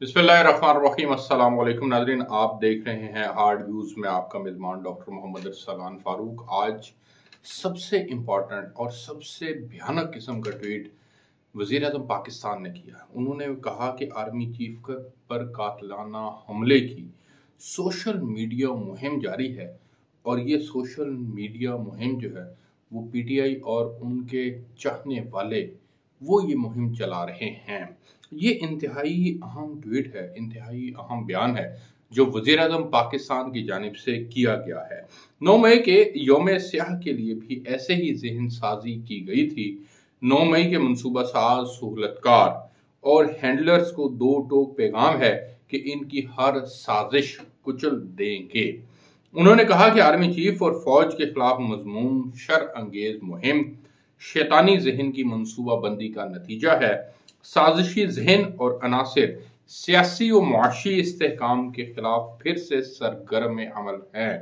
बिस्मिल्लाहिर्रहमानिर्रहीम। अस्सलाम वालेकुम नाज़रीन, आप देख रहे हैं हार्ड व्यूज़ में आपका मेज़बान डॉक्टर मोहम्मद अरसलान फ़ारूक। आज सबसे इम्पॉर्टेंट और सबसे भयानक किस्म का ट्वीट वज़ीर आज़म पाकिस्तान ने किया। उन्होंने कहा कि आर्मी चीफ पर कातिलाना हमले की सोशल मीडिया मुहिम जारी है और ये सोशल मीडिया मुहिम जो है वो पीटीआई और उनके चाहने वाले वो ये मुहिम चला रहे हैं। ये इंतहाई अहम ट्वीट है, इंतहाई अहम बयान है जो वज़ीर आज़म पाकिस्तान की जानिब से किया गया है। 9 मई के यौम स्याह के लिए भी ऐसे ही ज़हन साजी की गई थी। 9 मई के मनसूबा साज, सहूलतकार और हैंडलर्स को दो टोक पैगाम है कि इनकी हर साजिश कुचल देंगे। उन्होंने कहा कि आर्मी चीफ और फौज के खिलाफ मजमूम शर अंगेज मुहिम शैतानी जहन की मनसूबा बंदी का नतीजा है। साजिशी जहन और अनासिर सियासी व मुआशी इस्तेहकाम के खिलाफ फिर से सरगर्म अमल हैं।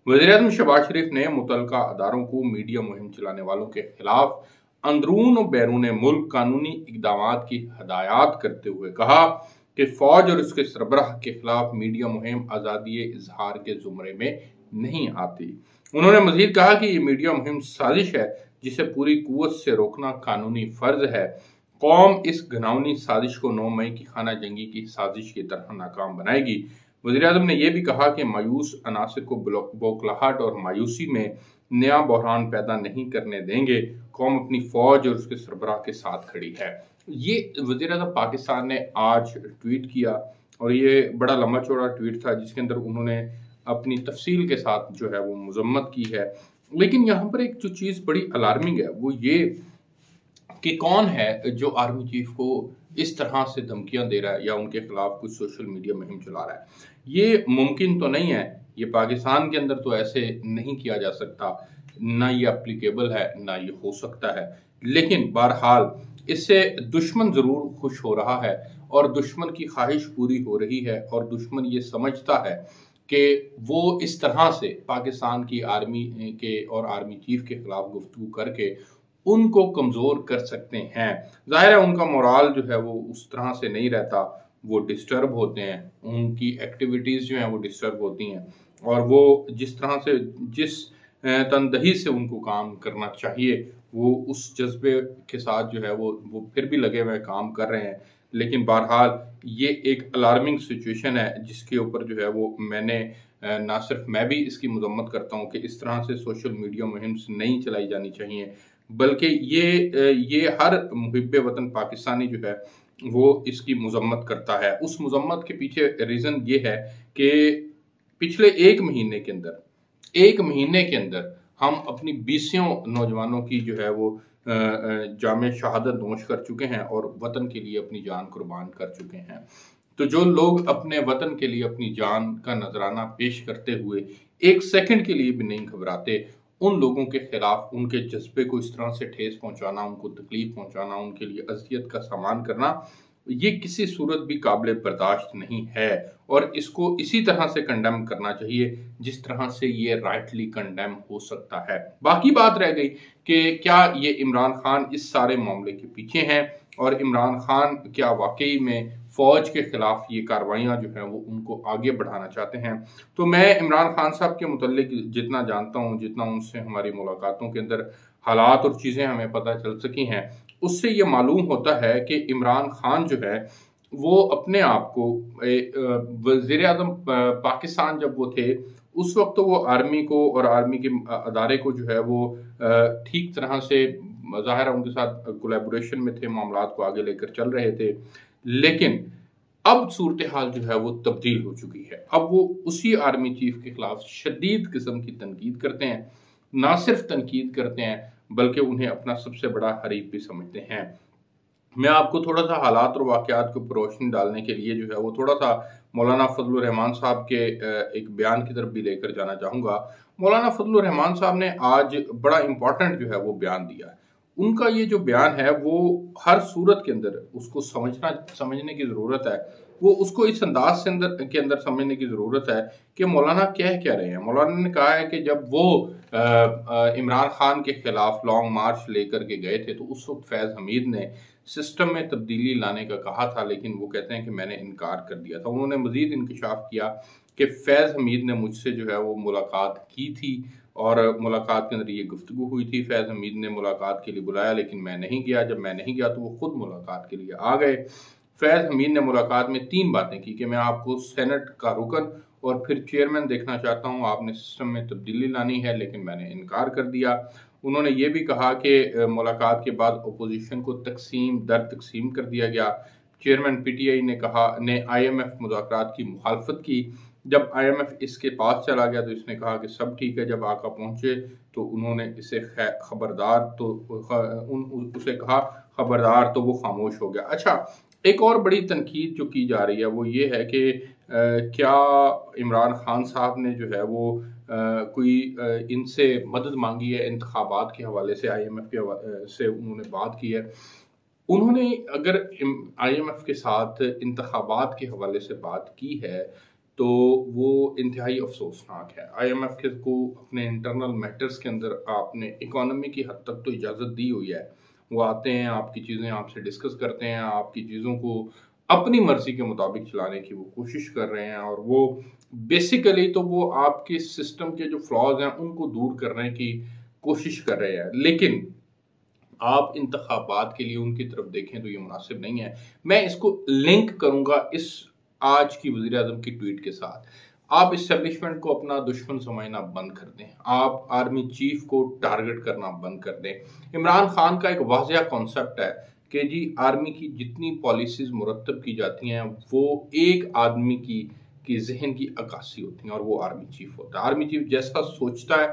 वज़ीर-ए-आज़म शहबाज शरीफ ने मुतल्लिका अदारों को मीडिया मुहिम चलाने वालों के खिलाफ अंदरून और बैरून मुल्क कानूनी इकदामात की हदायत करते हुए कहा कि फौज और उसके सरबराह के खिलाफ मीडिया मुहिम आज़ादी इजहार के जुमरे में नहीं आती। उन्होंने मजीद कहा कि ये मीडिया मुहिम साजिश है जिसे पूरी कुव्वत से रोकना कानूनी फर्ज है। कौम इस घिनौनी साजिश को 9 मई की खाना जंगी की साजिश की तरह नाकाम बनाएगी। वज़ीर-ए-आज़म ने यह भी कहा कि मायूस अनासिर को बौखलाहट और मायूसी में नया बहरान पैदा नहीं करने देंगे। कौम अपनी फौज और उसके सरबराह के साथ खड़ी है। ये वज़ीर-ए-आज़म पाकिस्तान ने आज ट्वीट किया और ये बड़ा लंबा चौड़ा ट्वीट था जिसके अंदर उन्होंने अपनी तफसील के साथ जो है वो मजम्मत की है। लेकिन यहाँ पर एक जो चीज़ बड़ी अलार्मिंग है वो ये कि कौन है जो आर्मी चीफ को इस तरह से धमकियां दे रहा है या उनके खिलाफ कुछ सोशल मीडिया मुहिम चला रहा है। ये मुमकिन तो नहीं है, ये पाकिस्तान के अंदर तो ऐसे नहीं किया जा सकता, ना ये एप्लीकेबल है ना ये हो सकता है। लेकिन बहरहाल इससे दुश्मन जरूर खुश हो रहा है और दुश्मन की ख्वाहिश पूरी हो रही है और दुश्मन ये समझता है कि वो इस तरह से पाकिस्तान की आर्मी के और आर्मी चीफ के खिलाफ गुफ्तगू करके उनको कमज़ोर कर सकते हैं। ज़ाहिर है उनका मोराल जो है वो उस तरह से नहीं रहता, वो डिस्टर्ब होते हैं, उनकी एक्टिविटीज़ जो हैं वो डिस्टर्ब होती हैं और वो जिस तरह से जिस तनदही से उनको काम करना चाहिए वो उस जज्बे के साथ जो है वो फिर भी लगे हुए काम कर रहे हैं। लेकिन बहरहाल ये एक अलार्मिंग सिचुएशन है जिसके ऊपर जो है वो मैंने ना सिर्फ मैं भी इसकी मजम्मत करता हूँ कि इस तरह से सोशल मीडिया मुहिम नहीं चलाई जानी चाहिए, बल्कि ये हर मुहिब्बे वतन पाकिस्तानी जो है वो इसकी मजम्मत करता है। उस मजम्मत के पीछे रीज़न ये है कि पिछले एक महीने के अंदर हम अपनी 20 नौजवानों की जो है वो जामे शहादत नोश कर चुके हैं और वतन के लिए अपनी जान कुर्बान कर चुके हैं। तो जो लोग अपने वतन के लिए अपनी जान का नजराना पेश करते हुए एक सेकंड के लिए भी नहीं घबराते, उन लोगों के खिलाफ उनके जज्बे को इस तरह से ठेस पहुंचाना, उनको तकलीफ पहुंचाना, उनके लिए अजियत का सामान करना, ये किसी सूरत भी काबिल बर्दाश्त नहीं है और इसको इसी तरह से कंडेम करना चाहिए जिस तरह से ये राइटली कंडेम हो सकता है। बाकी बात रह गई कि क्या ये इमरान खान इस सारे मामले के पीछे हैं और इमरान खान क्या वाकई में फौज के खिलाफ ये कार्रवाइयाँ जो हैं वो उनको आगे बढ़ाना चाहते हैं। तो मैं इमरान खान साहब के मुतल्लिक जितना जानता हूँ, जितना उनसे हमारी मुलाकातों के अंदर हालात और चीज़ें हमें पता चल सकी हैं, उससे ये मालूम होता है कि इमरान खान जो है वो अपने आप को वज़ीर आज़म पाकिस्तान जब वो थे उस वक्त तो वो आर्मी को और आर्मी के अदारे को जो है वो ठीक तरह से ज़ाहिर है उनके साथ कोलैबोरेशन में थे, मामलात को आगे लेकर चल रहे थे। लेकिन अब सूरत हाल जो है वो तब्दील हो चुकी है। अब वो उसी आर्मी चीफ के खिलाफ शदीद किस्म की तनकीद करते हैं, ना सिर्फ तनकीद करते हैं बल्कि उन्हें अपना सबसे बड़ा हरीफ भी समझते हैं। मैं आपको थोड़ा सा हालात और वाक़यात के ऊपर रोशनी डालने के लिए जो है वो थोड़ा सा मौलाना फजलुर रहमान साहब के एक बयान की तरफ भी लेकर जाना चाहूँगा। मौलाना फजलुर रहमान साहब ने आज बड़ा इम्पोर्टेंट जो है वो बयान दिया है। उनका ये जो बयान है वो हर सूरत के अंदर उसको समझने की ज़रूरत है, वो उसको इस अंदाज के अंदर समझने की ज़रूरत है कि मौलाना कह रहे हैं। मौलाना ने कहा है कि जब वो इमरान खान के खिलाफ लॉन्ग मार्च लेकर के गए थे तो उस वक्त फैज़ हमीद ने سسٹم میں تبدیلی لانے کا کہا تھا، لیکن وہ کہتے ہیں کہ میں نے انکار کر دیا تھا۔ انہوں نے مزید انکشاف کیا کہ فیض حمید نے مجھ سے جو ہے وہ ملاقات کی تھی اور ملاقات کے اندر یہ گفتگو ہوئی تھی۔ فیض حمید نے ملاقات کے لیے بلایا لیکن میں نہیں گیا۔ جب میں نہیں گیا تو وہ خود ملاقات کے لیے آ گئے۔ فیض حمید نے ملاقات میں 3 باتیں کی کہ میں آپ کو سینٹ کا رکن اور پھر چیئرمین دیکھنا چاہتا ہوں، آپ نے سسٹم میں تبدیلی لانی ہے، لیکن میں نے انکار کر دیا۔ انہوں نے یہ بھی کہا کہ ملاقات کے بعد اپوزیشن کو تقسیم کر دیا گیا۔ چیئرمین پی ٹی آئی نے آئی ایم ایف مذاکرات کی مخالفت کی۔ جب آئی ایم ایف اس کے پاس چلا گیا تو اس نے کہا کہ سب ٹھیک ہے۔ جب آقا پہنچے تو انہوں نے اسے کہا خبردار، تو وہ خاموش ہو گیا۔ اچھا، ایک اور بڑی تنقید جو کی جا رہی ہے وہ یہ ہے کہ کیا عمران خان صاحب نے جو ہے وہ کوئی ان سے مدد مانگی ہے انتخابات کے حوالے سے، آئی ایم ایف کے سے انہوں نے بات کی ہے۔ انہوں نے اگر آئی ایم ایف کے ساتھ انتخابات کے حوالے سے بات کی ہے تو وہ انتہائی افسوسناک ہے۔ آئی ایم ایف کو اپنے انٹرنل میٹرز کے اندر آپ نے اکانومی کی حد تک تو اجازت دی ہوئی ہے، وہ آتے ہیں، آپ کی چیزیں آپ سے ڈسکس کرتے ہیں، آپ کی چیزوں کو اپنی مرضی کے مطابق چلانے کی وہ کوشش کر رہے ہیں، اور وہ بیسیکلی تو وہ آپ کے سسٹم کے جو فلاز ہیں ان کو دور کرنے کی کوشش کر رہے ہیں، لیکن آپ انتخابات کے لیے ان کی طرف دیکھیں تو یہ مناسب نہیں ہے۔ میں اس کو لنک کروں گا اس آج کی وزیر اعظم کی ٹویٹ کے ساتھ۔ آپ اسٹیبلشمنٹ کو اپنا دشمن سمجھنا بند کر دیں، آپ آرمی چیف کو ٹارگٹ کرنا بند کر دیں۔ عمران خان کا ایک واضح کانسیپٹ ہے کہ جی آرمی کی جتنی پالیسیز مرتب کی جاتی ہیں وہ ایک آدمی کی ذہن کی عکاسی ہوتی ہیں، اور وہ آرمی چیف ہوتا ہے۔ آرمی چیف جیسا سوچتا ہے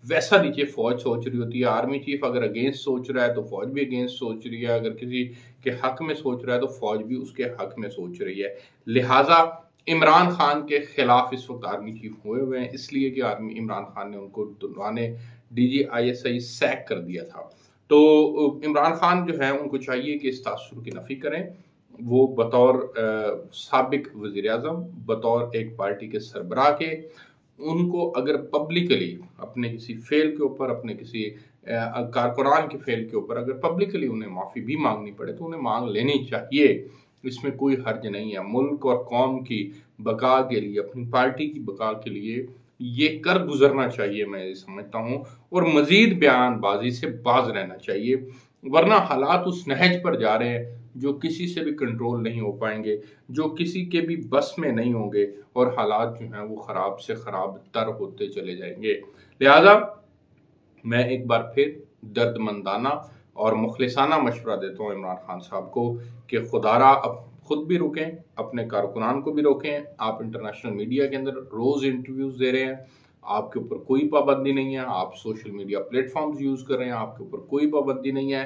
ویسا نیچے فوج سوچ رہی ہوتی ہے۔ آرمی چیف اگر اگینسٹ سوچ رہا ہے تو فوج بھی اگینسٹ سوچ رہی ہے، اگر کسی کے حق میں سوچ رہا ہے تو فوج بھی اس کے حق میں سوچ رہی ہے۔ لہٰذا عمران خان کے خلاف اس وقت آرمی چیف ہوئے ہیں، اس لیے کہ عمران خان نے ان کو D G I S I سیک کر دیا تھا۔ تو عمران خان جو ہے ان کو چاہیے کہ اس تاثر کی نفی کریں۔ وہ بطور سابق وزیر اعظم، بطور ایک پارٹی کے سربراہ کے، ان کو اگر پبلکلی اپنے کسی فیل کے اوپر، اپنے کسی کارکنان کے فیل کے اوپر اگر پبلکلی انہیں معافی بھی مانگنی پڑے تو انہیں مانگ لینی چاہیے، اس میں کوئی حرج نہیں ہے۔ ملک اور قوم کی بقا کے لیے، اپنی پارٹی کی بقا کے لیے یہ کر گزرنا چاہیے، میں یہ سمجھتا ہوں، اور مزید بیان بازی سے باز رہنا چاہیے، ورنہ حالات اس نہج پر جا رہے ہیں جو کسی سے بھی کنٹرول نہیں ہو پائیں گے، جو کسی کے بھی بس میں نہیں ہوں گے، اور حالات جو ہیں وہ خراب سے خراب تر ہوتے چلے جائیں گے۔ لہذا میں ایک بار پھر درد مندانہ اور مخلصانہ مشورہ دیتا ہوں عمران خان صاحب کو کہ خدارا اب خود بھی روکیں، اپنے کارکنان کو بھی روکیں۔ آپ انٹرنیشنل میڈیا کے اندر روز انٹرویوز دے رہے ہیں، آپ کے اوپر کوئی پابندی نہیں ہے، آپ social media platforms use کر رہے ہیں، آپ کے اوپر کوئی پابندی نہیں ہے،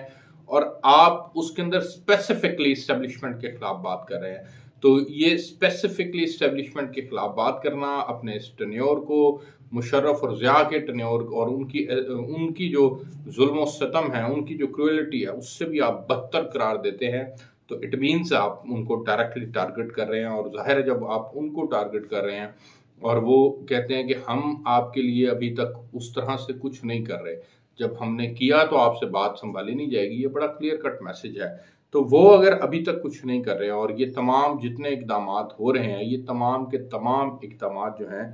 اور آپ اس کے اندر اسپیسیفکلی اسٹیبلشمنٹ کے خلاف بات کر رہے ہیں۔ تو یہ اسپیسیفکلی اسٹیبلشمنٹ کے خلاف بات کرنا، اپنے اس ٹینیور کو، مشرف اور ضیاء کے ٹینیور اور ان کی جو ظلم و ستم ہے، ان کی جو کروئلٹی ہے، اس سے بھی آپ بدتر قرار دیتے ہیں، تو اٹ مینس آپ ان کو ڈائریکٹلی ٹارگٹ کر رہے ہیں، اور ظاہر ہے جب آپ ان کو ٹارگٹ کر رہے ہیں اور وہ کہتے ہیں کہ ہم آپ کے لیے ابھی تک اس طرح سے کچھ نہیں کر رہے، جب ہم نے کیا تو آپ سے بات سنبھالی نہیں جائے گی، یہ بڑا کلیئر کٹ میسج ہے۔ تو وہ اگر ابھی تک کچھ نہیں کر رہے، اور یہ تمام جتنے اقدامات ہو رہے ہیں، یہ تمام کے تمام اقدامات جو ہیں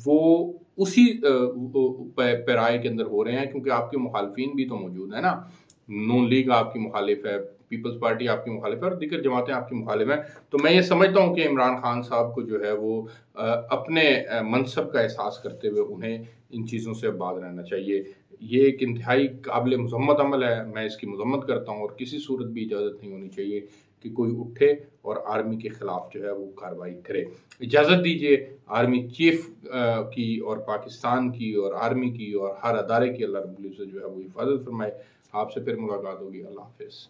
وہ اسی پیرائے کے اندر ہو رہے ہیں، کیونکہ آپ کے مخالفین بھی تو موجود ہیں نا۔ نون لیگ آپ کی مخالف ہے، پیپلز پارٹی آپ کی مخالف ہے، اور دیگر جماعتیں آپ کی مخالف ہیں۔ تو میں یہ سمجھتا ہوں کہ عمران خان صاحب کو جو ہے وہ اپنے منصب کا احساس کرتے ہوئے انہیں ان چیزوں سے باز رہنا چاہیے۔ یہ ایک انتہائی قابل مذمت عمل ہے، میں اس کی مذمت کرتا ہوں، اور کسی صورت بھی اجازت نہیں ہونی چاہیے کہ کوئی اٹھے اور آرمی کے خلاف جو ہے وہ کارروائی کرے۔ اجازت دیجیے آرمی چیف کی اور پاکستان کی اور آرمی کی اور ہر ادارے کی اللہ رب العزت جو ہے وہ حفاظت فرمائے۔ آپ سے پھر ملاقات ہوگی۔ اللہ حافظ۔